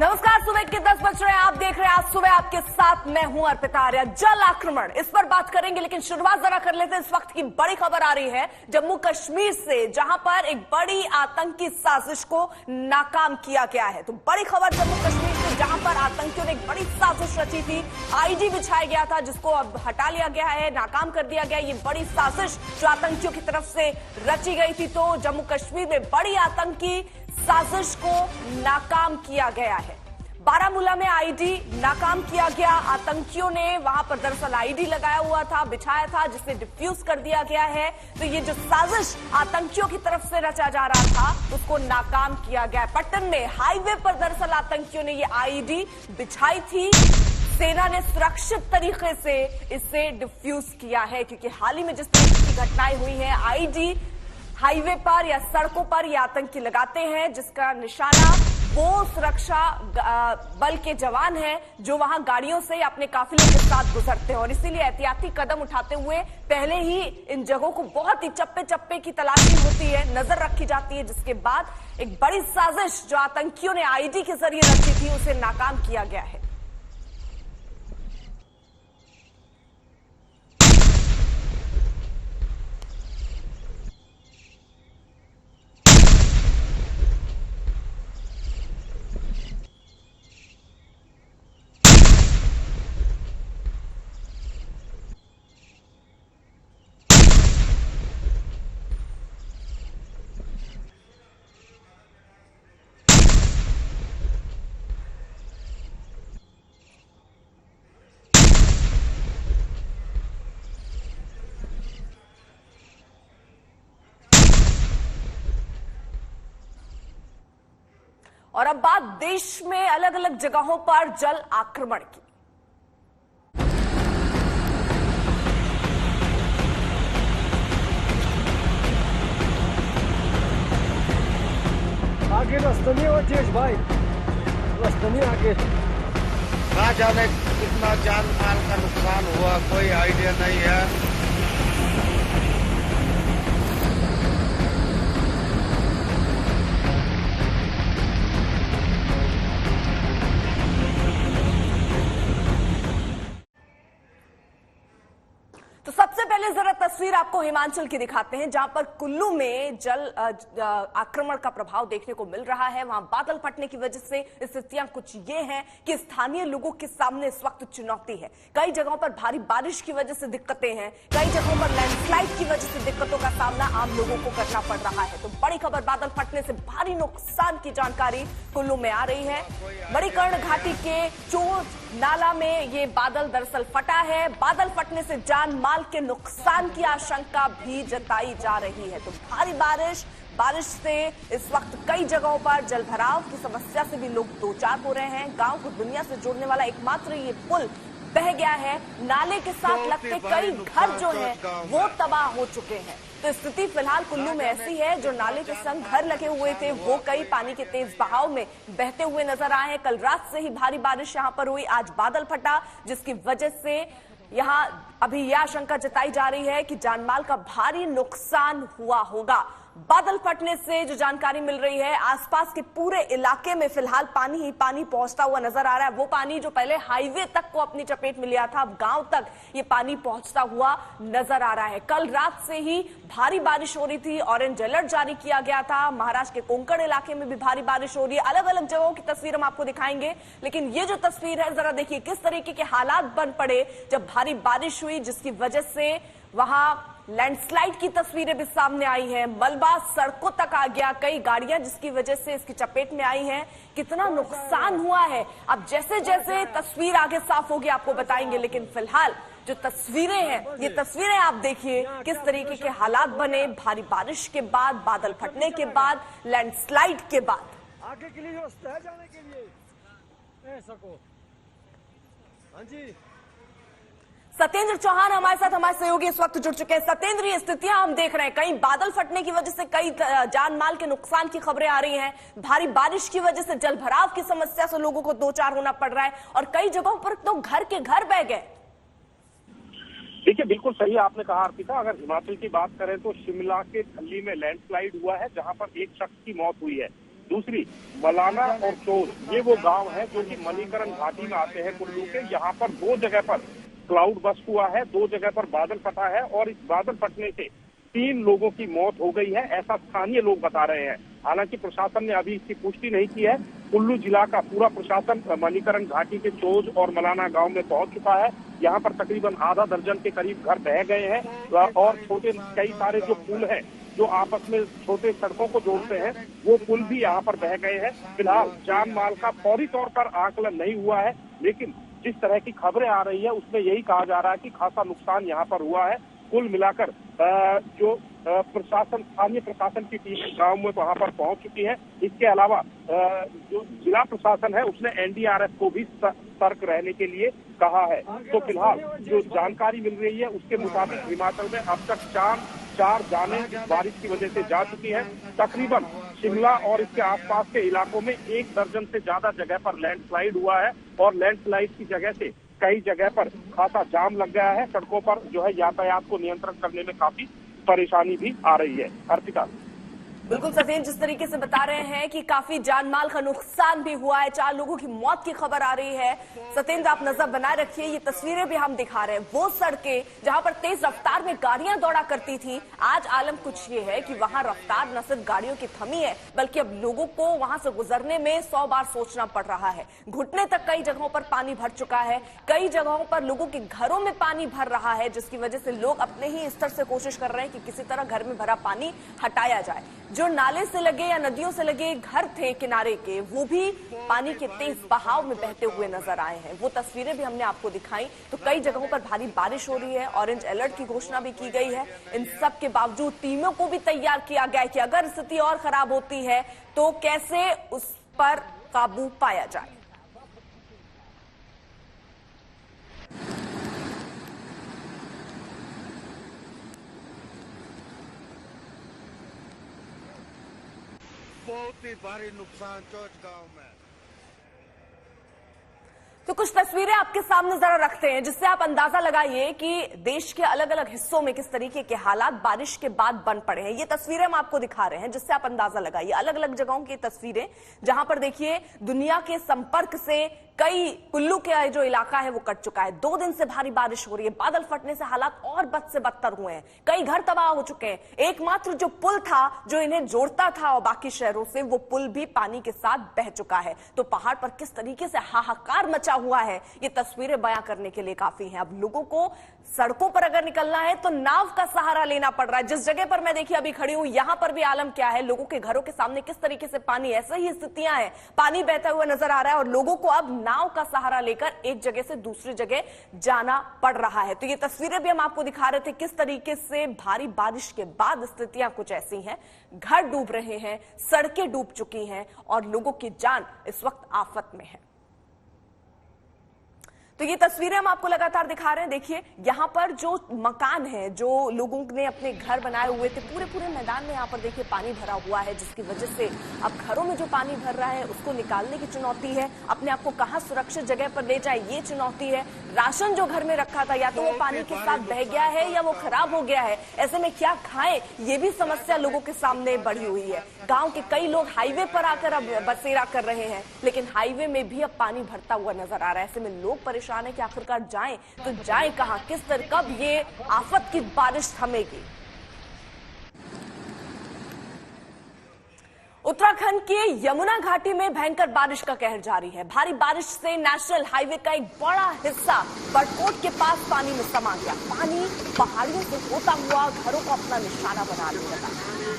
नमस्कार, सुबह के 10 बज रहे हैं। आप देख रहे हैं आज सुबह आपके साथ मैं हूं अर्पिता आर्या। जल आक्रमण इस पर बात करेंगे, लेकिन शुरुआत जरा कर लेते हैं। इस वक्त की बड़ी खबर आ रही है जम्मू कश्मीर से, जहां पर एक बड़ी आतंकी साजिश को नाकाम किया गया है। तो बड़ी खबर जम्मू कश्मीर से, जहां पर आतंकियों ने एक बड़ी साजिश रची थी, आईडी बिछाया गया था, जिसको अब हटा लिया गया है, नाकाम कर दिया गया। ये बड़ी साजिश जो आतंकियों की तरफ से रची गई थी, तो जम्मू कश्मीर में बड़ी आतंकी साजिश को नाकाम किया गया है। बारामूला में आईडी नाकाम किया गया। आतंकियों ने वहां पर दरअसल आईडी लगाया हुआ था, बिछाया था, जिसे डिफ्यूज कर दिया गया है। तो ये जो साजिश आतंकियों की तरफ से रचा जा रहा था, उसको नाकाम किया गया। पट्टन में हाईवे पर दरअसल आतंकियों ने ये आईडी बिछाई थी। सेना ने सुरक्षित तरीके से इसे डिफ्यूज किया है, क्योंकि हाल ही में जिस तरह की घटनाएं हुई हैं, आईडी हाईवे पर या सड़कों पर ये आतंकी लगाते हैं, जिसका निशाना वो सुरक्षा बल के जवान हैं जो वहां गाड़ियों से अपने काफिले के साथ गुजरते हैं। और इसीलिए एहतियाती कदम उठाते हुए पहले ही इन जगहों को बहुत ही चप्पे चप्पे की तलाशी होती है, नजर रखी जाती है, जिसके बाद एक बड़ी साजिश जो आतंकियों ने आईडी के जरिए रची थी, उसे नाकाम किया गया है। और अब बात देश में अलग अलग जगहों पर जल आक्रमण की। आगे रास्ता नहीं है जेश भाई, रास्ता नहीं आगे। ना जाने कितना जान माल का नुकसान हुआ, कोई आइडिया नहीं है। तो सबसे पहले जरा तस्वीर आपको हिमाचल की दिखाते हैं, जहां पर कुल्लू में जल आक्रमण का प्रभाव देखने को मिल रहा है। वहां बादल फटने की वजह से स्थितियां कुछ ये हैं कि स्थानीय लोगों के सामने इस वक्त चुनौती है। कई जगहों पर भारी बारिश की वजह से दिक्कतें हैं, कई जगहों पर लैंडस्लाइड की वजह से दिक्कतों का सामना आम लोगों को करना पड़ रहा है। तो बड़ी खबर, बादल फटने से भारी नुकसान की जानकारी कुल्लू में आ रही है। मणिकर्ण घाटी के चोर नाला में ये बादल दरअसल फटा है। बादल फटने से जान माल के नुकसान की आशंका भी जताई जा रही है। तो भारी बारिश से इस वक्त कई जगहों पर जलभराव की समस्या से भी लोग दो चार हो रहे हैं। गांव को दुनिया से जोड़ने वाला एकमात्र ये पुल बह गया है। नाले के साथ लगते कई घर जो है वो तबाह हो चुके हैं। तो स्थिति फिलहाल कुल्लू में ऐसी है, जो नाले के संग घर लगे हुए थे वो कई पानी के तेज बहाव में बहते हुए नजर आए हैं। कल रात से ही भारी बारिश यहां पर हुई, आज बादल फटा, जिसकी वजह से यहां अभी यह आशंका जताई जा रही है कि जानमाल का भारी नुकसान हुआ होगा। बादल फटने से जो जानकारी मिल रही है, आसपास के पूरे इलाके में फिलहाल पानी ही पानी पहुंचता हुआ नजर आ रहा है। वो पानी जो पहले हाईवे तक को अपनी चपेट में लिया था, अब गांव तक ये पानी पहुंचता हुआ नजर आ रहा है। कल रात से ही भारी बारिश हो रही थी, ऑरेंज अलर्ट जारी किया गया था। महाराष्ट्र के कोंकण इलाके में भी भारी बारिश हो रही है। अलग अलग जगहों की तस्वीर हम आपको दिखाएंगे, लेकिन ये जो तस्वीर है जरा देखिए किस तरीके के हालात बन पड़े जब भारी बारिश हुई, जिसकी वजह से वहां लैंडस्लाइड की तस्वीरें भी सामने आई हैं। मलबा सड़कों तक आ गया, कई गाड़ियां जिसकी वजह से इसकी चपेट में आई हैं। कितना नुकसान हुआ है, अब जैसे जैसे तस्वीर आगे साफ होगी आपको बताएंगे। लेकिन फिलहाल जो तस्वीरें हैं, ये तस्वीरें आप देखिए किस तरीके के हालात बने भारी बारिश के बाद, बादल फटने के बाद, लैंडस्लाइड के बाद। आगे के लिए रास्ता है जाने के लिए सको। हाँ जी, सत्येंद्र चौहान हमारे साथ, हमारे सहयोगी इस वक्त जुड़ चुके हैं। सत्येंद्र, ये स्थितियां हम देख रहे हैं, कहीं बादल फटने की वजह से कई जान माल के नुकसान की खबरें आ रही हैं, भारी बारिश की वजह से जलभराव की समस्या से लोगों को दो चार होना पड़ रहा है, और कई जगहों पर तो घर के घर बह गए। देखिए, बिल्कुल सही आपने कहा अर्पिता। अगर हिमाचल की बात करें तो शिमला के थल्ली में लैंडस्लाइड हुआ है, जहां पर एक शख्स की मौत हुई है। दूसरी मलाना और चोर, ये वो गांव है जो कि मणिकरण घाटी में आते हैं कुल्लू के। यहाँ पर 2 जगह पर क्लाउड बस्ट हुआ है, 2 जगह पर बादल फटा है और इस बादल फटने से 3 लोगों की मौत हो गई है, ऐसा स्थानीय लोग बता रहे हैं। हालांकि प्रशासन ने अभी इसकी पुष्टि नहीं की है। कुल्लू जिला का पूरा प्रशासन मणिकरण घाटी के चोज और मलाना गांव में पहुंच चुका है। यहाँ पर तकरीबन आधा दर्जन के करीब घर बह गए हैं और छोटे कई सारे जो पुल हैं जो आपस में छोटे सड़कों को जोड़ते हैं वो पुल भी यहाँ पर बह गए हैं। फिलहाल जान माल का फौरी तौर पर आकलन नहीं हुआ है, लेकिन जिस तरह की खबरें आ रही है उसमें यही कहा जा रहा है कि खासा नुकसान यहाँ पर हुआ है। कुल मिलाकर जो प्रशासन, स्थानीय प्रशासन की टीम गांव में वहां पर पहुंच चुकी है। इसके अलावा जो जिला प्रशासन है उसने एनडीआरएफ को भी सतर्क रहने के लिए कहा है। तो फिलहाल जो जानकारी मिल रही है उसके मुताबिक हिमाचल में अब तक 4 जाने बारिश की वजह से जा चुकी है। तकरीबन शिमला और इसके आसपास के इलाकों में 1 दर्जन से ज्यादा जगह पर लैंडस्लाइड हुआ है और लैंडस्लाइड की जगह से कई जगह पर खासा जाम लग गया है। सड़कों पर जो है यातायात को नियंत्रण करने में काफी परेशानी भी आ रही है। अर्पिता, बिल्कुल सत्येंद्र, जिस तरीके से बता रहे हैं कि काफी जानमाल का नुकसान भी हुआ है, 4 लोगों की मौत की खबर आ रही है। सत्येंद्र, आप नजर बनाए रखिए, ये तस्वीरें भी हम दिखा रहे हैं। वो सड़कें जहां पर तेज रफ्तार में गाड़ियां दौड़ा करती थी, आज आलम कुछ ये है कि वहां रफ्तार न सिर्फ गाड़ियों की थमी है बल्कि अब लोगों को वहां से गुजरने में 100 बार सोचना पड़ रहा है। घुटने तक कई जगहों पर पानी भर चुका है, कई जगहों पर लोगों के घरों में पानी भर रहा है, जिसकी वजह से लोग अपने ही स्तर से कोशिश कर रहे हैं कि किसी तरह घर में भरा पानी हटाया जाए। जो नाले से लगे या नदियों से लगे घर थे किनारे के, वो भी पानी के तेज बहाव में बहते हुए नजर आए हैं। वो तस्वीरें भी हमने आपको दिखाई। तो कई जगहों पर भारी बारिश हो रही है, ऑरेंज अलर्ट की घोषणा भी की गई है। इन सब के बावजूद टीमों को भी तैयार किया गया है कि अगर स्थिति और खराब होती है तो कैसे उस पर काबू पाया जाए। बहुत ही भारी नुकसान चोच गांव में। तो कुछ तस्वीरें आपके सामने जरा रखते हैं जिससे आप अंदाजा लगाइए कि देश के अलग अलग हिस्सों में किस तरीके के हालात बारिश के बाद बन पड़े हैं। ये तस्वीरें हम आपको दिखा रहे हैं जिससे आप अंदाजा लगाइए। अलग अलग जगहों की तस्वीरें जहां पर देखिए दुनिया के संपर्क से कई कुल्लू के जो इलाका है वो कट चुका है। 2 दिन से भारी बारिश हो रही है, बादल फटने से हालात और बद से बदतर हुए हैं, कई घर तबाह हो चुके हैं। एकमात्र जो पुल था जो इन्हें जोड़ता था और बाकी शहरों से, वो पुल भी पानी के साथ बह चुका है। तो पहाड़ पर किस तरीके से हाहाकार मचा हुआ है ये तस्वीरें बयां करने के लिए काफी हैं। अब लोगों को सड़कों पर अगर निकलना है तो नाव का सहारा लेना पड़ रहा है। जिस जगह पर मैं देखिए अभी खड़ी हूं, यहां पर भी आलम क्या है, लोगों के घरों के सामने किस तरीके से पानी, ऐसे ही स्थितियां हैं, पानी बहता हुआ नजर आ रहा है और लोगों को अब नाव का सहारा लेकर एक जगह से दूसरी जगह जाना पड़ रहा है। तो ये तस्वीरें भी हम आपको दिखा रहे थे किस तरीके से भारी बारिश के बाद स्थितियां कुछ ऐसी हैं। घर डूब रहे हैं, सड़कें डूब चुकी हैं और लोगों की जान इस वक्त आफत में है। तो ये तस्वीरें हम आपको लगातार दिखा रहे हैं। देखिए यहां पर जो मकान है, जो लोगों ने अपने घर बनाए हुए थे, पूरे मैदान में यहां पर देखिए पानी भरा हुआ है, जिसकी वजह से अब घरों में जो पानी भर रहा है उसको निकालने की चुनौती है। अपने आप को कहां सुरक्षित जगह पर ले जाए ये चुनौती है। राशन जो घर में रखा था या तो वो पानी के साथ बह गया है या वो खराब हो गया है। ऐसे में क्या खाएं ये भी समस्या लोगों के सामने बढ़ी हुई है। गांव के कई लोग हाईवे पर आकर अब बसेरा कर रहे हैं, लेकिन हाईवे में भी अब पानी भरता हुआ नजर आ रहा है। ऐसे में लोग परेशान है कि आखिरकार जाएं तो जाएं कहां, किस तरह, कब ये आफत की बारिश थमेगी। उत्तराखंड के यमुना घाटी में भयंकर बारिश का कहर जारी है। भारी बारिश से नेशनल हाईवे का एक बड़ा हिस्सा बड़कोट के पास पानी में समा गया। पानी पहाड़ियों से होता हुआ घरों को अपना निशाना बनाने लगा।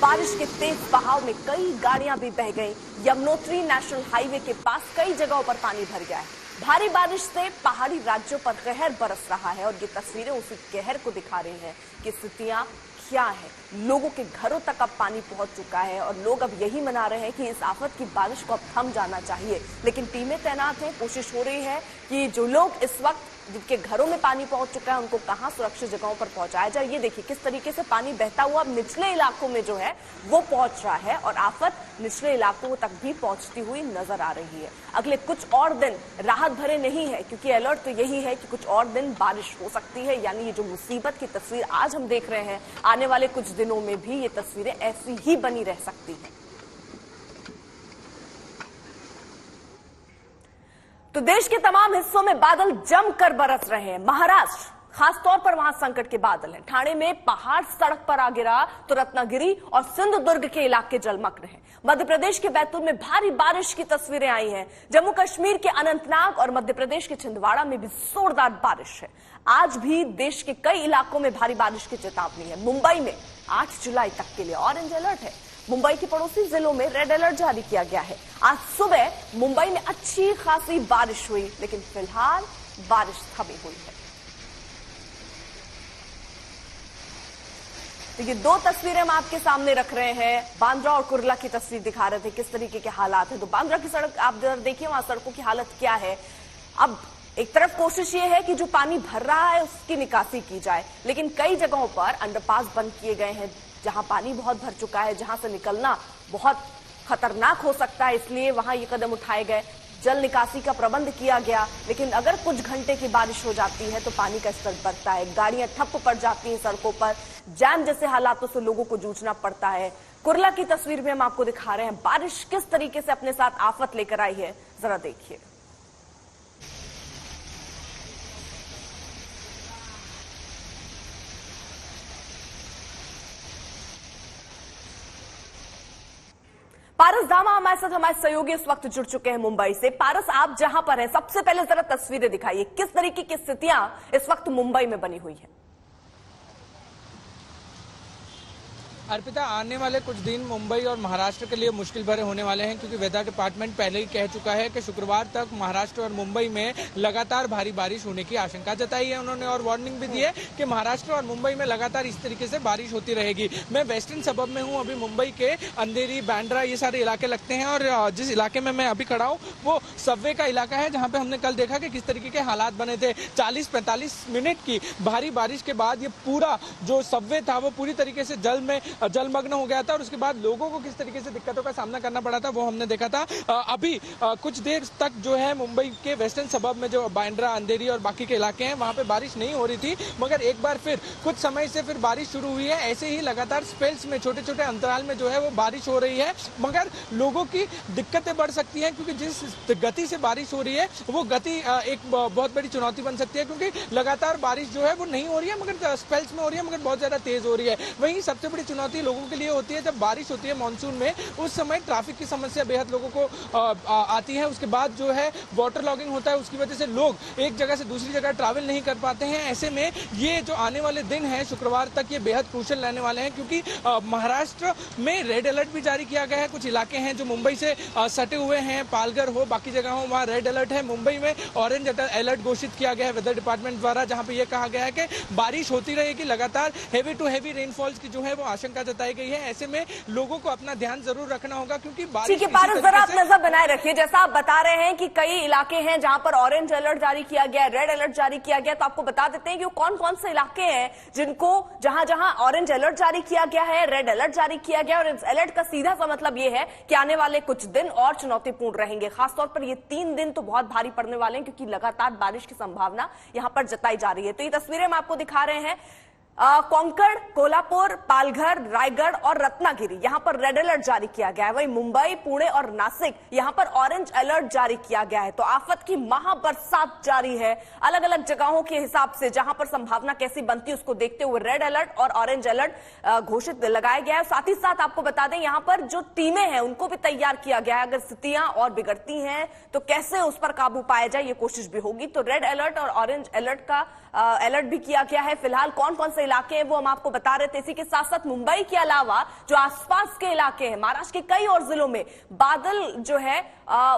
बारिश के तेज बहाव में कई गाड़ियां भी बह गईं। यमुनोत्री नेशनल हाईवे के पास कई जगहों पर पानी भर गया है। भारी बारिश से पहाड़ी राज्यों पर कहर बरस रहा है और ये तस्वीरें उसी कहर को दिखा रही हैं कि स्थितियां क्या है। लोगों के घरों तक अब पानी पहुंच चुका है और लोग अब यही मना रहे हैं कि इस आफत की बारिश को अब थम जाना चाहिए। लेकिन टीमें तैनात हैं, कोशिश हो रही है कि जो लोग इस वक्त जिनके घरों में पानी पहुंच चुका है उनको कहां सुरक्षित जगहों पर पहुंचाया जाए। ये देखिए किस तरीके से पानी बहता हुआ अब निचले इलाकों में जो है वो पहुंच रहा है और आफत निचले इलाकों तक भी पहुंचती हुई नजर आ रही है। अगले कुछ और दिन राहत भरे नहीं है क्योंकि अलर्ट तो यही है कि कुछ और दिन बारिश हो सकती है। यानी ये जो मुसीबत की तस्वीर आज हम देख रहे हैं, आने वाले कुछ दिनों में भी ये तस्वीरें ऐसी ही बनी रह सकती हैं। तो देश के तमाम हिस्सों में बादल जमकर बरस रहे हैं। महाराष्ट्र खासतौर पर वहां संकट के बादल हैं। ठाणे में पहाड़ सड़क पर आ गिरा तो रत्नागिरी और सिंधुदुर्ग के इलाके जलमग्न हैं। मध्य प्रदेश के बैतूल में भारी बारिश की तस्वीरें आई हैं। जम्मू कश्मीर के अनंतनाग और मध्य प्रदेश के छिंदवाड़ा में भी जोरदार बारिश है। आज भी देश के कई इलाकों में भारी बारिश की चेतावनी है। मुंबई में 8 जुलाई तक के लिए ऑरेंज अलर्ट है। मुंबई के पड़ोसी जिलों में रेड अलर्ट जारी किया गया है। आज सुबह मुंबई में अच्छी खासी बारिश हुई, लेकिन फिलहाल बारिश थमी हुई है। तो ये दो तस्वीरें हम आपके सामने रख रहे हैं। बांद्रा और कुर्ला की तस्वीर दिखा रहे थे, किस तरीके के हालात हैं। तो बांद्रा की सड़क आप जरा देखिए, वहां सड़कों की हालत क्या है। अब एक तरफ कोशिश ये है कि जो पानी भर रहा है उसकी निकासी की जाए, लेकिन कई जगहों पर अंडरपास बंद किए गए हैं जहां पानी बहुत भर चुका है, जहां से निकलना बहुत खतरनाक हो सकता है, इसलिए वहां ये कदम उठाए गए। जल निकासी का प्रबंध किया गया, लेकिन अगर कुछ घंटे की बारिश हो जाती है तो पानी का स्तर बढ़ता है, गाड़ियां ठप्प पड़ जाती हैं सड़कों पर, जैम जैसे हालातों से लोगों को जूझना पड़ता है। कुर्ला की तस्वीर में हम आपको दिखा रहे हैं बारिश किस तरीके से अपने साथ आफत लेकर आई है, जरा देखिए। पारस दामा हमारे साथ, हमारे सहयोगी इस वक्त जुड़ चुके हैं मुंबई से। पारस, आप जहां पर हैं, सबसे पहले जरा तस्वीरें दिखाइए, किस तरीके की स्थितियां इस वक्त मुंबई में बनी हुई है। अर्पिता, आने वाले कुछ दिन मुंबई और महाराष्ट्र के लिए मुश्किल भरे होने वाले हैं, क्योंकि वेदर डिपार्टमेंट पहले ही कह चुका है कि शुक्रवार तक महाराष्ट्र और मुंबई में लगातार भारी बारिश होने की आशंका जताई है उन्होंने, और वार्निंग भी दी है कि महाराष्ट्र और मुंबई में लगातार इस तरीके से बारिश होती रहेगी। मैं वेस्टर्न सबब में हूं, अभी मुंबई के अंधेरी, बांद्रा, ये सारे इलाके लगते हैं, और जिस इलाके में मैं अभी खड़ा हूँ वो सबवे का इलाका है, जहाँ पे हमने कल देखा कि किस तरीके के हालात बने थे। 40-45 मिनट की भारी बारिश के बाद ये पूरा जो सबवे था वो पूरी तरीके से जलमग्न हो गया था, और उसके बाद लोगों को किस तरीके से दिक्कतों का सामना करना पड़ा था वो हमने देखा था। अभी कुछ देर तक जो है मुंबई के वेस्टर्न सबब में जो बांद्रा, अंधेरी और बाकी के इलाके हैं वहां पे बारिश नहीं हो रही थी, मगर एक बार फिर कुछ समय से फिर बारिश शुरू हुई है। ऐसे ही लगातार स्पेल्स में, छोटे छोटे अंतराल में जो है वो बारिश हो रही है, मगर लोगों की दिक्कतें बढ़ सकती हैं, क्योंकि जिस गति से बारिश हो रही है वो गति एक बहुत बड़ी चुनौती बन सकती है, क्योंकि लगातार बारिश जो है वो नहीं हो रही है, मगर स्पेल्स में हो रही है, मगर बहुत ज्यादा तेज हो रही है। वहीं सबसे बड़ी चुनौती लोगों के लिए होती है जब बारिश होती है मानसून में, उस समय ट्रैफिक की समस्या बेहद लोगों को आती है। उसके बाद जो है वाटर लॉगिंग होता है, उसकी वजह से लोग एक जगह से दूसरी जगह ट्रैवल नहीं कर पाते हैं। ऐसे में ये जो आने वाले दिन हैं शुक्रवार तक, ये बेहद क्रूशियल रहने वाले हैं, क्योंकि महाराष्ट्र में रेड अलर्ट भी जारी किया गया है। कुछ इलाके हैं जो मुंबई से सटे हुए हैं, पालघर हो, बाकी जगह हो, वहाँ रेड अलर्ट है। मुंबई में ऑरेंज अलर्ट घोषित किया गया है वेदर डिपार्टमेंट द्वारा, जहाँ पे यह कहा गया है कि बारिश होती रहेगी, लगातार हेवी टू हेवी रेनफॉल्स की जो है वो आशंका जताई गई है। ऐसे में लोगों को अपना ध्यान जरूर रखना होगा, क्योंकि बारिश। ठीक है पारस, जरा आप नजर बनाए रखिए। जैसा आप बता रहे हैं कि कई इलाके हैं जहां पर ऑरेंज अलर्ट जारी किया गया, रेड अलर्ट जारी किया गया, तो आपको बता देते हैं कि कौन कौन से इलाके हैं जिनको जहां जहां ऑरेंज अलर्ट जारी किया गया है, रेड अलर्ट जारी किया गया। और इस अलर्ट का सीधा सा मतलब यह है कि आने वाले कुछ दिन और चुनौतीपूर्ण रहेंगे। खासतौर पर ये 3 दिन तो बहुत भारी पड़ने वाले हैं, क्योंकि लगातार बारिश की संभावना यहां पर जताई जा रही है। तो ये तस्वीरें हम आपको दिखा रहे हैं। कोंकण, कोल्हापुर, पालघर, रायगढ़ और रत्नागिरी, यहां पर रेड अलर्ट जारी किया गया है। वहीं मुंबई, पुणे और नासिक, यहां पर ऑरेंज अलर्ट जारी किया गया है। तो आफत की महाबरसात जारी है। अलग अलग जगहों के हिसाब से जहां पर संभावना कैसी बनती है उसको देखते हुए रेड अलर्ट और ऑरेंज अलर्ट घोषित लगाया गया है। साथ ही साथ आपको बता दें, यहां पर जो टीमें हैं उनको भी तैयार किया गया है। अगर स्थितियां और बिगड़ती हैं तो कैसे उस पर काबू पाया जाए, ये कोशिश भी होगी। तो रेड अलर्ट और ऑरेंज अलर्ट का अलर्ट भी किया गया है। फिलहाल कौन कौन से इलाके हैं वो हम आपको बता रहे थे। इसी के साथ साथ मुंबई के अलावा जो आसपास के इलाके हैं, महाराष्ट्र के कई और जिलों में बादल जो है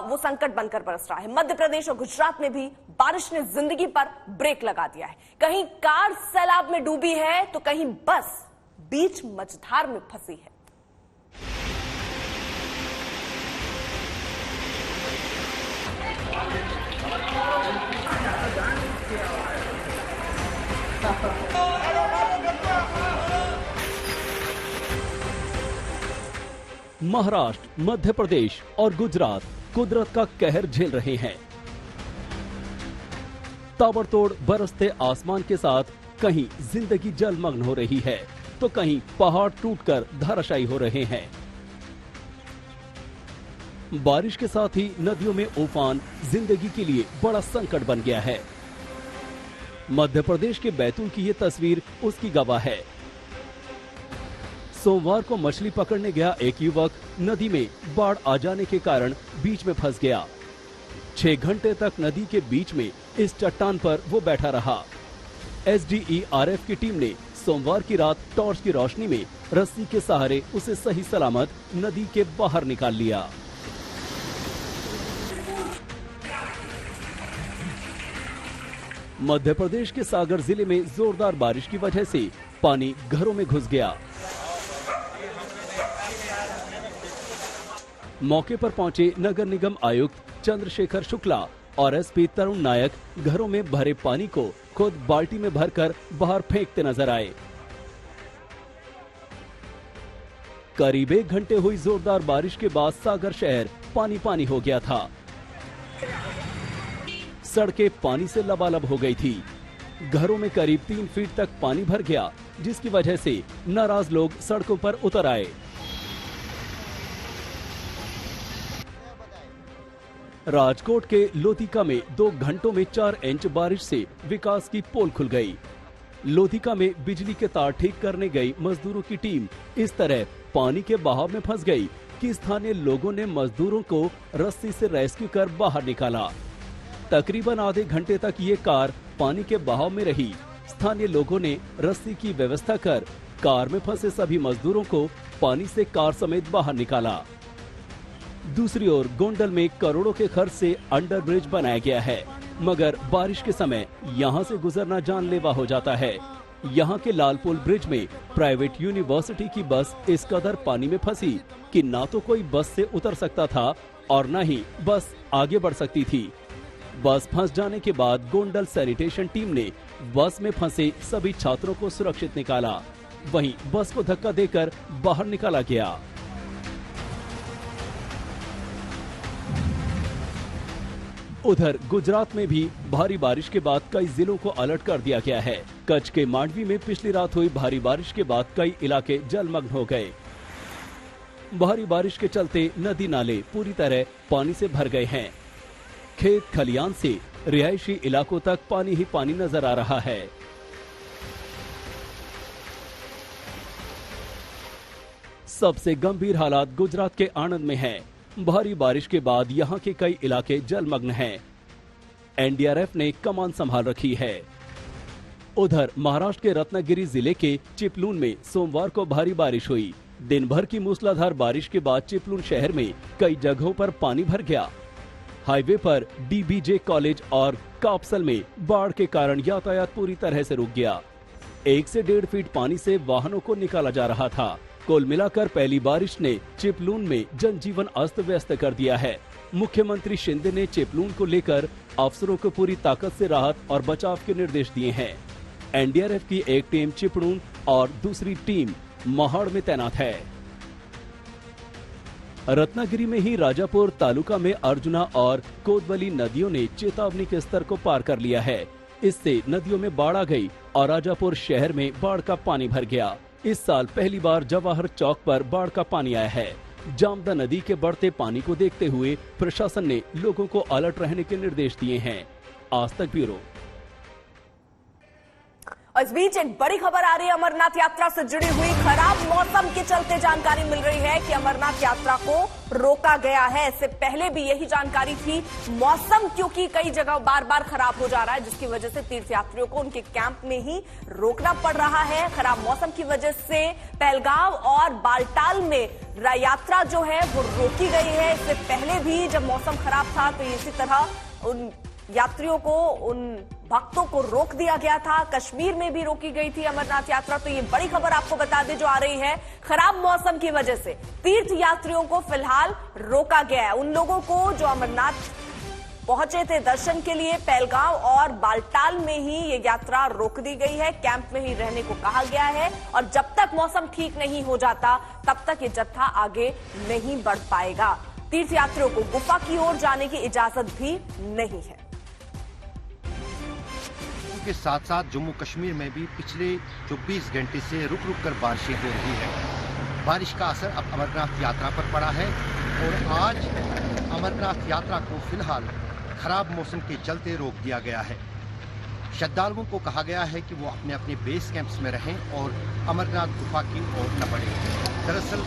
वो संकट बनकर बरस रहा है। मध्य प्रदेश और गुजरात में भी बारिश ने जिंदगी पर ब्रेक लगा दिया है। कहीं कार सैलाब में डूबी है तो कहीं बस बीच मझधार में फंसी है। महाराष्ट्र, मध्य प्रदेश और गुजरात कुदरत का कहर झेल रहे हैं। ताबड़तोड़ बरसते आसमान के साथ कहीं जिंदगी जलमग्न हो रही है तो कहीं पहाड़ टूटकर धराशायी हो रहे हैं। बारिश के साथ ही नदियों में उफान जिंदगी के लिए बड़ा संकट बन गया है। मध्य प्रदेश के बैतूल की ये तस्वीर उसकी गवाह है। सोमवार को मछली पकड़ने गया एक युवक नदी में बाढ़ आ जाने के कारण बीच में फंस गया। 6 घंटे तक नदी के बीच में इस चट्टान पर वो बैठा रहा। SDERF की टीम ने सोमवार की रात टॉर्च की रोशनी में रस्सी के सहारे उसे सही सलामत नदी के बाहर निकाल लिया। मध्य प्रदेश के सागर जिले में जोरदार बारिश की वजह से पानी घरों में घुस गया। मौके पर पहुंचे नगर निगम आयुक्त चंद्रशेखर शुक्ला और SP तरुण नायक घरों में भरे पानी को खुद बाल्टी में भरकर बाहर फेंकते नजर आए। करीब 1 घंटे हुई जोरदार बारिश के बाद सागर शहर पानी पानी हो गया था। सड़कें पानी से लबालब हो गई थी। घरों में करीब 3 फीट तक पानी भर गया, जिसकी वजह से नाराज लोग सड़कों पर उतर आए। राजकोट के लोधिका में 2 घंटों में 4 इंच बारिश से विकास की पोल खुल गई। लोधिका में बिजली के तार ठीक करने गई मजदूरों की टीम इस तरह पानी के बहाव में फंस गई कि स्थानीय लोगों ने मजदूरों को रस्सी से रेस्क्यू कर बाहर निकाला। तकरीबन आधे घंटे तक ये कार पानी के बहाव में रही। स्थानीय लोगों ने रस्सी की व्यवस्था कर कार में फंसे सभी मजदूरों को पानी से कार समेत बाहर निकाला। दूसरी ओर गोंडल में करोड़ों के खर्च से अंडर ब्रिज बनाया गया है, मगर बारिश के समय यहां से गुजरना जानलेवा हो जाता है। यहां के लालपुल ब्रिज में प्राइवेट यूनिवर्सिटी की बस इस कदर पानी में फंसी कि ना तो कोई बस से उतर सकता था और न ही बस आगे बढ़ सकती थी। बस फंस जाने के बाद गोंडल सैनिटेशन टीम ने बस में फंसे सभी छात्रों को सुरक्षित निकाला। वहीं बस को धक्का देकर बाहर निकाला गया। उधर गुजरात में भी भारी बारिश के बाद कई जिलों को अलर्ट कर दिया गया है। कच्छ के मांडवी में पिछली रात हुई भारी बारिश के बाद कई इलाके जलमग्न हो गए। भारी बारिश के चलते नदी नाले पूरी तरह पानी से भर गए हैं। खेत खलियान से रिहायशी इलाकों तक पानी ही पानी नजर आ रहा है। सबसे गंभीर हालात गुजरात के आणंद में है। भारी बारिश के बाद यहां के कई इलाके जलमग्न हैं। NDRF ने कमान संभाल रखी है। उधर महाराष्ट्र के रत्नागिरी जिले के चिपलून में सोमवार को भारी बारिश हुई। दिन भर की मूसलाधार बारिश के बाद चिपलून शहर में कई जगहों पर पानी भर गया। हाईवे पर DBJ कॉलेज और कापसल में बाढ़ के कारण यातायात पूरी तरह से रुक गया। 1 से 1.5 फीट पानी से वाहनों को निकाला जा रहा था। कुल मिलाकर पहली बारिश ने चिपलून में जनजीवन अस्त व्यस्त कर दिया है। मुख्यमंत्री शिंदे ने चिपलून को लेकर अफसरों को पूरी ताकत से राहत और बचाव के निर्देश दिए हैं। NDRF की एक टीम चिपलून और दूसरी टीम महाड़ में तैनात है। रत्नागिरी में ही राजापुर तालुका में अर्जुना और कोतवाली नदियों ने चेतावनी के स्तर को पार कर लिया है। इससे नदियों में बाढ़ आ गई और राजापुर शहर में बाढ़ का पानी भर गया। इस साल पहली बार जवाहर चौक पर बाढ़ का पानी आया है। जामदा नदी के बढ़ते पानी को देखते हुए प्रशासन ने लोगों को अलर्ट रहने के निर्देश दिए हैं। आज तक ब्यूरो। इस बीच एक बड़ी खबर आ रही है अमरनाथ यात्रा से जुड़ी हुई। खराब मौसम के चलते जानकारी मिल रही है कि अमरनाथ यात्रा को रोका गया है। इससे पहले भी यही जानकारी थी। मौसम क्योंकि कई जगह बार बार खराब हो जा रहा है, जिसकी वजह से तीर्थयात्रियों को उनके कैंप में ही रोकना पड़ रहा है। खराब मौसम की वजह से पहलगाम और बालटाल में यात्रा जो है वो रोकी गई है। इससे पहले भी जब मौसम खराब था तो इसी तरह उन यात्रियों को, उन भक्तों को रोक दिया गया था। कश्मीर में भी रोकी गई थी अमरनाथ यात्रा। तो ये बड़ी खबर आपको बता दें जो आ रही है। खराब मौसम की वजह से तीर्थ यात्रियों को फिलहाल रोका गया है। उन लोगों को जो अमरनाथ पहुंचे थे दर्शन के लिए, पहलगाम और बालटाल में ही ये यात्रा रोक दी गई है। कैंप में ही रहने को कहा गया है और जब तक मौसम ठीक नहीं हो जाता तब तक ये जत्था आगे नहीं बढ़ पाएगा। तीर्थयात्रियों को गुफा की ओर जाने की इजाजत भी नहीं है। के साथ साथ जम्मू कश्मीर में भी पिछले 24 घंटे से रुक रुक कर बारिशें हो रही है। बारिश का असर अब अमरनाथ यात्रा पर पड़ा है और आज अमरनाथ यात्रा को फिलहाल खराब मौसम के चलते रोक दिया गया है। श्रद्धालुओं को कहा गया है कि वो अपने अपने बेस कैंप्स में रहें और अमरनाथ गुफा की ओर न बढ़ें। दरअसल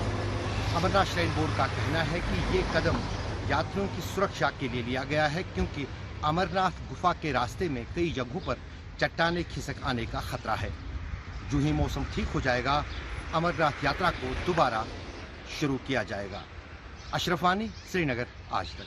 अमरनाथ श्राइन बोर्ड का कहना है कि ये कदम यात्रियों की सुरक्षा के लिए लिया गया है, क्योंकि अमरनाथ गुफा के रास्ते में कई जगहों पर चट्टानें खिसक आने का खतरा है। जो ही मौसम ठीक हो जाएगा, अमरनाथ यात्रा को दोबारा शुरू किया जाएगा। अशरफ वानी, श्रीनगर, आज तक।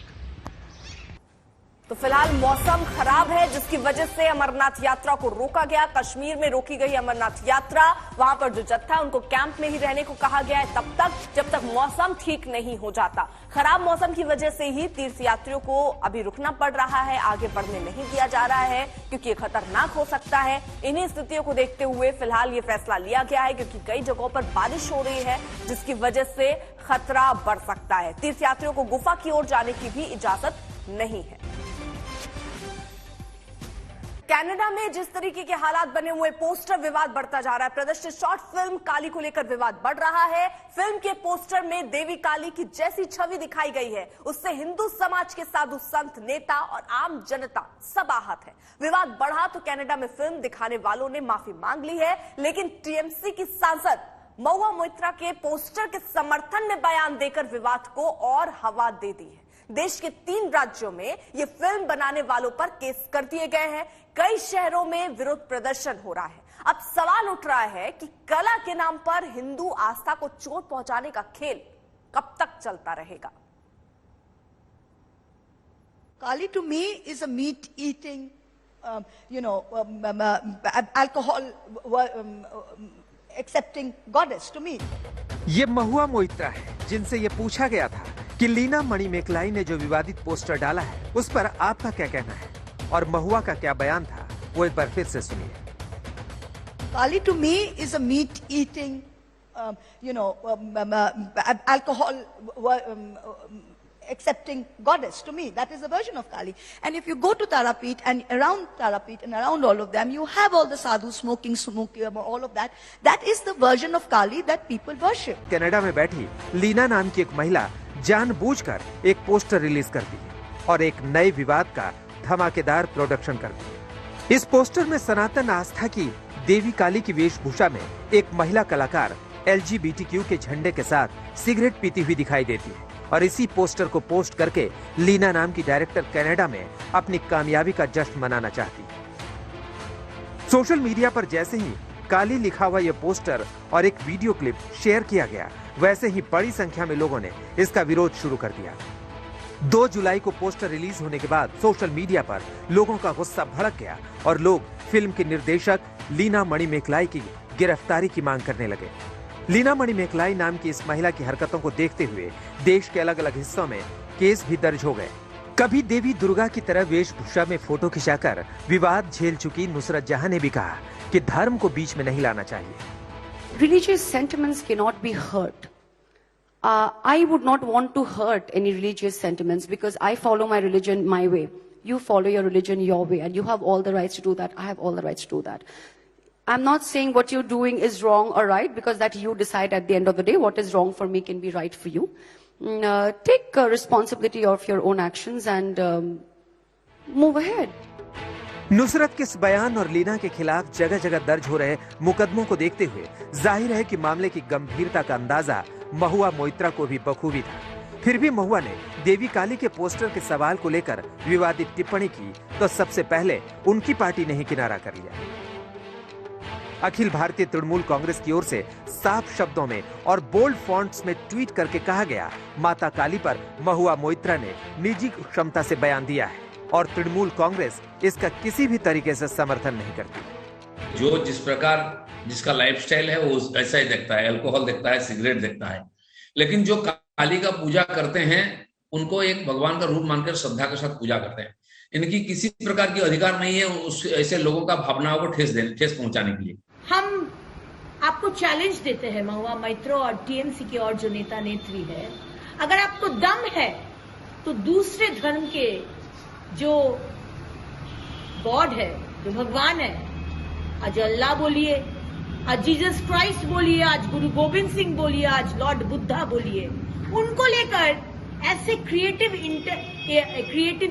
तो फिलहाल मौसम खराब है, जिसकी वजह से अमरनाथ यात्रा को रोका गया। कश्मीर में रोकी गई अमरनाथ यात्रा, वहां पर जो जत्था उनको कैंप में ही रहने को कहा गया है तब तक जब तक मौसम ठीक नहीं हो जाता। खराब मौसम की वजह से ही तीर्थयात्रियों को अभी रुकना पड़ रहा है, आगे बढ़ने नहीं दिया जा रहा है, क्योंकि ये खतरनाक हो सकता है। इन्हीं स्थितियों को देखते हुए फिलहाल ये फैसला लिया गया है, क्योंकि कई जगहों पर बारिश हो रही है, जिसकी वजह से खतरा बढ़ सकता है। तीर्थयात्रियों को गुफा की ओर जाने की भी इजाजत नहीं है। कनाडा में जिस तरीके के हालात बने हुए, पोस्टर विवाद बढ़ता जा रहा है। प्रदर्शित शॉर्ट फिल्म काली को लेकर विवाद बढ़ रहा है। फिल्म के पोस्टर में देवी काली की जैसी छवि दिखाई गई है, उससे हिंदू समाज के साधु संत, नेता और आम जनता सब आहत है। विवाद बढ़ा तो कनाडा में फिल्म दिखाने वालों ने माफी मांग ली है, लेकिन टीएमसी की सांसद महुआ मोइत्रा के पोस्टर के समर्थन में बयान देकर विवाद को और हवा दे दी है। देश के 3 राज्यों में ये फिल्म बनाने वालों पर केस कर दिए गए हैं। कई शहरों में विरोध प्रदर्शन हो रहा है। अब सवाल उठ रहा है कि कला के नाम पर हिंदू आस्था को चोट पहुंचाने का खेल कब तक चलता रहेगा। Kali to me is a meat-eating, alcohol accepting goddess to me. ये महुआ मोइत्रा है, जिनसे ये पूछा गया था कि लीना मणिमेकलाई ने जो विवादित पोस्टर डाला है उस पर आपका क्या कहना है, और महुआ का क्या बयान था, वो एक बार फिर से सुनिए। Kali to me is a meat-eating, alcohol accepting goddess to me. That is the version of Kali. And if you go to Tarapet and around Tarapet and around all of them, you have all the sadhus smoking, all of that. That is the version of Kali that people worship. Canada में बैठी लीना नाम की एक महिला जानबूझकर एक poster release करती है और एक नए विवाद का धमाकेदार प्रोडक्शन करती है। इस पोस्टर में सनातन आस्था की देवी काली की वेशभूषा में एक महिला कलाकार LGBTQ के झंडे के साथ सिगरेट पीती हुई दिखाई देती है, और इसी पोस्टर को पोस्ट करके लीना नाम की डायरेक्टर कनाडा में अपनी कामयाबी का जश्न मनाना चाहती है। सोशल मीडिया पर जैसे ही काली लिखा हुआ यह पोस्टर और एक वीडियो क्लिप शेयर किया गया, वैसे ही बड़ी संख्या में लोगों ने इसका विरोध शुरू कर दिया। 2 जुलाई को पोस्टर रिलीज होने के बाद सोशल मीडिया पर लोगों का गुस्सा भड़क गया और लोग फिल्म के निर्देशक लीना मणिमेकलाई की गिरफ्तारी की मांग करने लगे। लीना मणिमेकलाई नाम की इस महिला की हरकतों को देखते हुए देश के अलग अलग हिस्सों में केस भी दर्ज हो गए। कभी देवी दुर्गा की तरह वेशभूषा में फोटो खिंचाकर विवाद झेल चुकी नुसरत जहां ने भी कहा कि धर्म को बीच में नहीं लाना चाहिए। Religious sentiments cannot be hurt. I would not want to hurt any religious sentiments because I follow my religion my way. You follow your religion your way, and you have all the rights to do that. I have all the rights to do that. I'm not saying what you're doing is wrong or right, because that you decide at the end of the day. What is wrong for me can be right for you. Take responsibility of your own actions and move ahead. Nusrat के इस बयान और लीना के खिलाफ जगह जगह दर्ज हो रहे मुकदमों को देखते हुए जाहिर है कि मामले की गंभीरता का अंदाजा महुआ मोइत्रा को भी बखूबी था। फिर भी महुआ ने देवी काली के पोस्टर के सवाल को लेकर विवादित टिप्पणी की तो सबसे पहले उनकी पार्टी ने ही किनारा कर लिया। अखिल भारतीय तृणमूल कांग्रेस की ओर से साफ शब्दों में और बोल्ड फॉन्ट्स में ट्वीट करके कहा गया, माता काली पर महुआ मोइत्रा ने निजी क्षमता से बयान दिया है और तृणमूल कांग्रेस इसका किसी भी तरीके से समर्थन नहीं करती। जो जिस प्रकार जिसका लाइफस्टाइल है वो ऐसा ही देखता है, अल्कोहल देखता है, सिगरेट देखता है, लेकिन जो काली का पूजा करते हैं उनको एक भगवान का रूप मानकर श्रद्धा के साथ पूजा करते हैं। इनकी किसी प्रकार की अधिकार नहीं है उस ऐसे लोगों का भावनाओं को ठेस पहुंचाने के लिए। हम आपको चैलेंज देते हैं महुआ मोइत्रा और टीएमसी के और जो नेता नेत्री है, अगर आपको दम है तो दूसरे धर्म के जो गॉड है, जो भगवान है, आज अल्लाह बोलिए, आज जीसस क्राइस्ट बोलिए, आज गुरु गोविंद सिंह बोलिए, आज लॉर्ड बुद्धा बोलिए, उनको लेकर ऐसे क्रिएटिव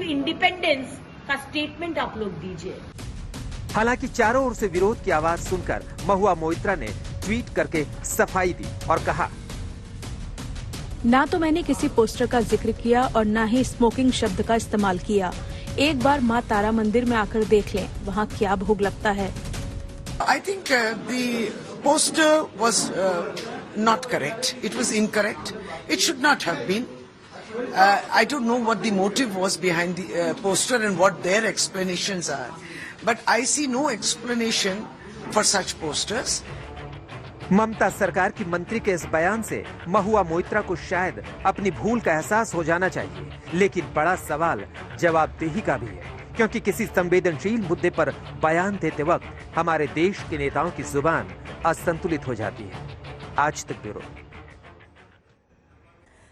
इंडिपेंडेंस का स्टेटमेंट आप लोग दीजिए। हालांकि चारों ओर से विरोध की आवाज सुनकर महुआ मोइत्रा ने ट्वीट करके सफाई दी और कहा, ना तो मैंने किसी पोस्टर का जिक्र किया और ना ही स्मोकिंग शब्द का इस्तेमाल किया। एक बार माँ तारा मंदिर में आकर देख लें, वहाँ क्या भोग लगता है। I think the poster was not correct. It was incorrect. It should not have been. I don't know what the motive was behind the poster and what their explanations are. But I see no explanation for such posters. ममता सरकार की मंत्री के इस बयान से महुआ मोइत्रा को शायद अपनी भूल का एहसास हो जाना चाहिए, लेकिन बड़ा सवाल जवाबदेही का भी है, क्योंकि किसी संवेदनशील मुद्दे पर बयान देते वक्त हमारे देश के नेताओं की जुबान असंतुलित हो जाती है। आज तक ब्यूरो।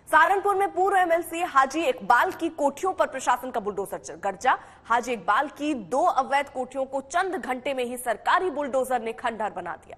सहारनपुर में पूर्व एमएलसी हाजी इकबाल की कोठियों पर प्रशासन का बुलडोजर गरजा। हाजी इकबाल की 2 अवैध कोठियों को चंद घंटे में ही सरकारी बुलडोजर ने खंडहर बना दिया।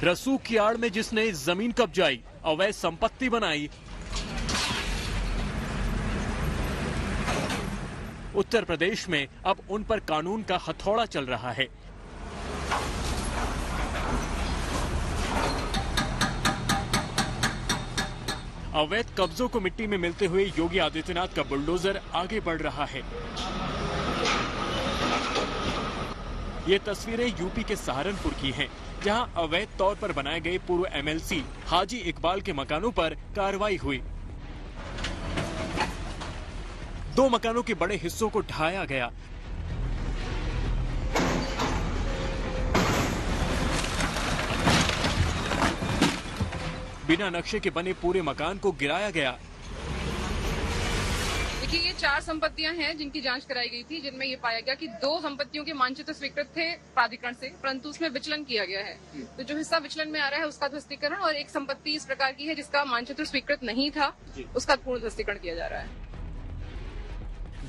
रसूख की आड़ में जिसने जमीन कब्जाई, अवैध संपत्ति बनाई, उत्तर प्रदेश में अब उन पर कानून का हथौड़ा चल रहा है। अवैध कब्जों को मिट्टी में मिलते हुए योगी आदित्यनाथ का बुलडोजर आगे बढ़ रहा है। ये तस्वीरें यूपी के सहारनपुर की हैं, जहां अवैध तौर पर बनाए गए पूर्व एमएलसी हाजी इकबाल के मकानों पर कार्रवाई हुई। 2 मकानों के बड़े हिस्सों को ढाया गया। बिना नक्शे के बने पूरे मकान को गिराया गया। देखिए, ये 4 संपत्तियां हैं जिनकी जांच कराई गई थी, जिनमें ये पाया गया कि 2 संपत्तियों के मानचित्र स्वीकृत थे प्राधिकरण से, परंतु उसमें विचलन किया गया है। तो जो हिस्सा विचलन में आ रहा है उसका ध्वस्तीकरण, और एक संपत्ति इस प्रकार की है जिसका मानचित्र स्वीकृत नहीं था, उसका पूर्ण ध्वस्तीकरण किया जा रहा है।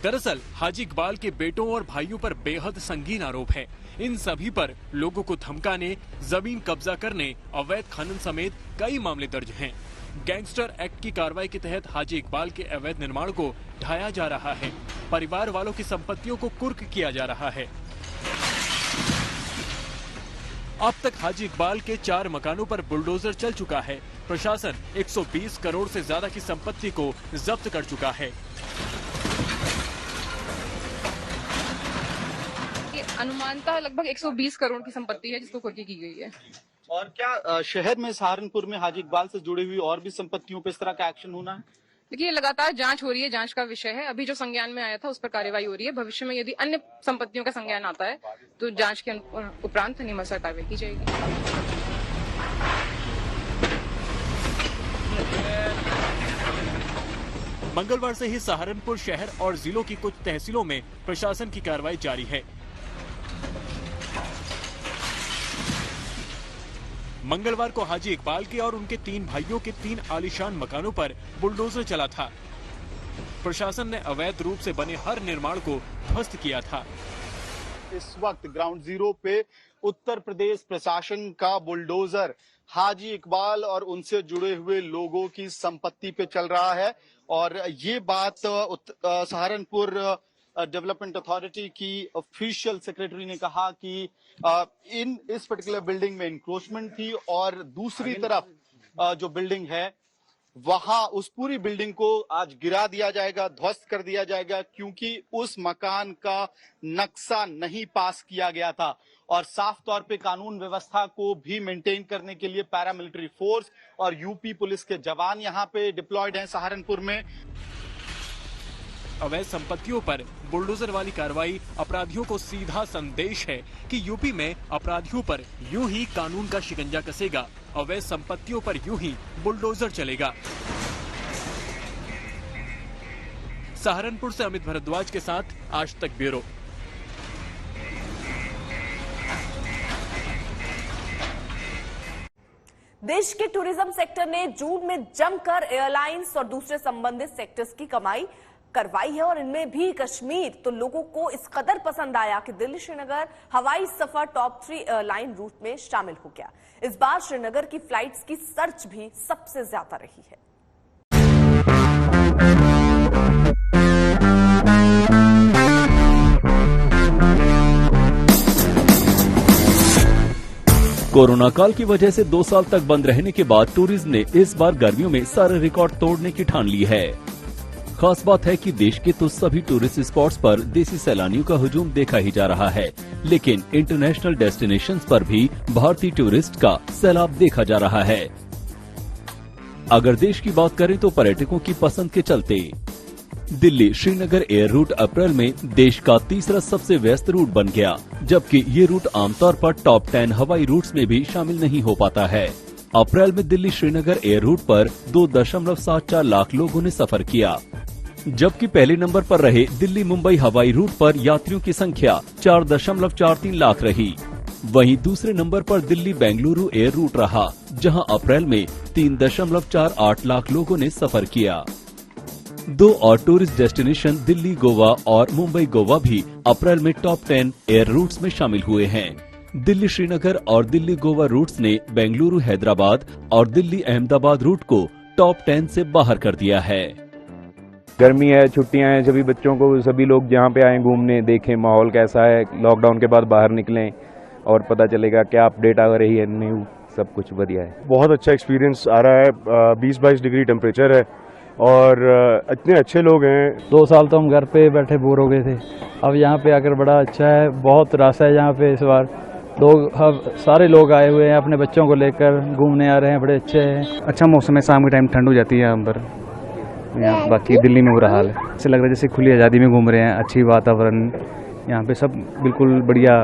दरअसल हाजी इकबाल के बेटों और भाइयों पर बेहद संगीन आरोप है। इन सभी पर लोगों को धमकाने, जमीन कब्जा करने, अवैध खनन समेत कई मामले दर्ज हैं। गैंगस्टर एक्ट की कार्रवाई के तहत हाजी इकबाल के अवैध निर्माण को ढाया जा रहा है। परिवार वालों की संपत्तियों को कुर्क किया जा रहा है। अब तक हाजी इकबाल के 4 मकानों पर बुलडोजर चल चुका है। प्रशासन 120 करोड़ से ज्यादा की संपत्ति को जब्त कर चुका है। अनुमानतः लगभग 120 करोड़ की संपत्ति है जिसको कुर्की की गई है। और क्या शहर में सहारनपुर में हाजी इकबाल से जुड़ी हुई और भी संपत्तियों पर इस तरह का एक्शन होना है? देखिए, लगातार जांच हो रही है, जांच का विषय है। अभी जो संज्ञान में आया था उस पर कार्रवाई हो रही है। भविष्य में यदि अन्य संपत्तियों का संज्ञान आता है तो जांच के उपरांत नियमानुसार कार्रवाई की जाएगी। मंगलवार से ही सहारनपुर शहर और जिलों की कुछ तहसीलों में प्रशासन की कार्रवाई जारी है। मंगलवार को हाजी इकबाल के और उनके 3 भाइयों के 3 आलीशान मकानों पर बुलडोजर चला था। प्रशासन ने अवैध रूप से बने हर निर्माण को ध्वस्त किया था। इस वक्त ग्राउंड जीरो पे उत्तर प्रदेश प्रशासन का बुलडोजर हाजी इकबाल और उनसे जुड़े हुए लोगों की संपत्ति पे चल रहा है। और ये बात सहारनपुर डेवलपमेंट अथॉरिटी की ऑफिशियल सेक्रेटरी ने कहा कि इस पर्टिकुलर बिल्डिंग में इंक्रोचमेंट थी, और दूसरी तरफ जो बिल्डिंग है वहां उस पूरी बिल्डिंग को आज गिरा दिया जाएगा, ध्वस्त कर दिया जाएगा, क्योंकि उस मकान का नक्शा नहीं पास किया गया था। और साफ तौर पे कानून व्यवस्था को भी मेंटेन करने के लिए पैरामिलिट्री फोर्स और यूपी पुलिस के जवान यहां पे डिप्लॉयड हैं सहारनपुर में। अवैध संपत्तियों पर बुलडोजर वाली कार्रवाई अपराधियों को सीधा संदेश है कि यूपी में अपराधियों पर यूं ही कानून का शिकंजा कसेगा, अवैध संपत्तियों पर यूं ही बुलडोजर चलेगा। सहारनपुर से अमित भारद्वाज के साथ आज तक ब्यूरो। देश के टूरिज्म सेक्टर ने जून में जमकर एयरलाइंस और दूसरे संबंधित सेक्टर्स की कमाई करवाई है और इनमें भी कश्मीर तो लोगों को इस कदर पसंद आया कि दिल्ली श्रीनगर हवाई सफर टॉप 3 एयरलाइन रूट में शामिल हो गया। इस बार श्रीनगर की फ्लाइट्स की सर्च भी सबसे ज्यादा रही है। कोरोना काल की वजह से 2 साल तक बंद रहने के बाद टूरिज्म ने इस बार गर्मियों में सारे रिकॉर्ड तोड़ने की ठान ली है। खास बात है कि देश के तो सभी टूरिस्ट स्पॉट्स पर देसी सैलानियों का हुजूम देखा ही जा रहा है, लेकिन इंटरनेशनल डेस्टिनेशंस पर भी भारतीय टूरिस्ट का सैलाब देखा जा रहा है। अगर देश की बात करें तो पर्यटकों की पसंद के चलते दिल्ली श्रीनगर एयर रूट अप्रैल में देश का तीसरा सबसे व्यस्त रूट बन गया, जबकि ये रूट आमतौर पर टॉप 10 हवाई रूट्स में भी शामिल नहीं हो पाता है। अप्रैल में दिल्ली श्रीनगर एयर रूट पर 2.74 लाख लोगों ने सफर किया, जबकि पहले नंबर पर रहे दिल्ली मुंबई हवाई रूट पर यात्रियों की संख्या 4.43 लाख रही। वहीं दूसरे नंबर पर दिल्ली बेंगलुरु एयर रूट रहा, जहां अप्रैल में 3.48 लाख लोगों ने सफर किया। 2 और टूरिस्ट डेस्टिनेशन दिल्ली गोवा और मुंबई गोवा भी अप्रैल में टॉप 10 एयर रूट्स में शामिल हुए हैं। दिल्ली श्रीनगर और दिल्ली गोवा रूट्स ने बेंगलुरु हैदराबाद और दिल्ली अहमदाबाद रूट को टॉप 10 से बाहर कर दिया है। गर्मी है, छुट्टियां हैं, सभी बच्चों को सभी लोग यहाँ पे आए घूमने, देखें माहौल कैसा है, लॉकडाउन के बाद बाहर निकलें और पता चलेगा क्या अपडेट आ रही है, न्यू सब कुछ बढ़िया है। बहुत अच्छा एक्सपीरियंस आ रहा है। 20-22 डिग्री टेम्परेचर है और इतने अच्छे लोग हैं। 2 साल तो हम घर पे बैठे बोर हो गए थे, अब यहाँ पे आकर बड़ा अच्छा है। बहुत रस है यहाँ पे, इस बार लोग सारे लोग आए हुए हैं, अपने बच्चों को लेकर घूमने आ रहे हैं, बड़े अच्छे हैं। अच्छा मौसम है, शाम के टाइम ठंड हो जाती है यहाँ पर, बाकी दिल्ली में बुरा हाल है। ऐसे लग रहा है जैसे खुली आज़ादी में घूम रहे हैं। अच्छी वातावरण यहाँ पे, सब बिल्कुल बढ़िया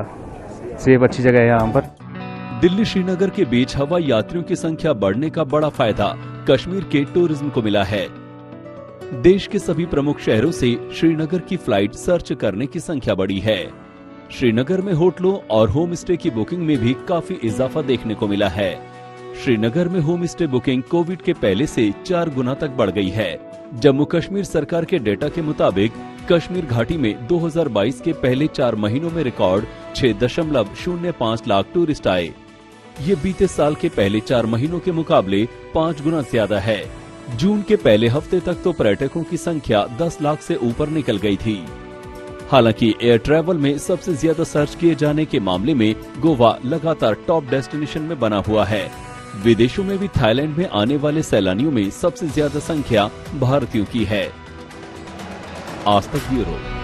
सेफ अच्छी जगह है यहाँ पर। दिल्ली श्रीनगर के बीच हवाई यात्रियों की संख्या बढ़ने का बड़ा फायदा कश्मीर के टूरिज्म को मिला है। देश के सभी प्रमुख शहरों से श्रीनगर की फ्लाइट सर्च करने की संख्या बढ़ी है। श्रीनगर में होटलों और होम स्टे की बुकिंग में भी काफी इजाफा देखने को मिला है। श्रीनगर में होम स्टे बुकिंग कोविड के पहले से 4 गुना तक बढ़ गई है। जम्मू कश्मीर सरकार के डेटा के मुताबिक कश्मीर घाटी में 2022 के पहले 4 महीनों में रिकॉर्ड 6.05 लाख टूरिस्ट आए। ये बीते साल के पहले 4 महीनों के मुकाबले 5 गुना ज्यादा है। जून के पहले हफ्ते तक तो पर्यटकों की संख्या 10 लाख से ऊपर निकल गई थी। हालांकि एयर ट्रैवल में सबसे ज्यादा सर्च किए जाने के मामले में गोवा लगातार टॉप डेस्टिनेशन में बना हुआ है। विदेशों में भी थाईलैंड में आने वाले सैलानियों में सबसे ज्यादा संख्या भारतीयों की है। आज तक ब्यूरो।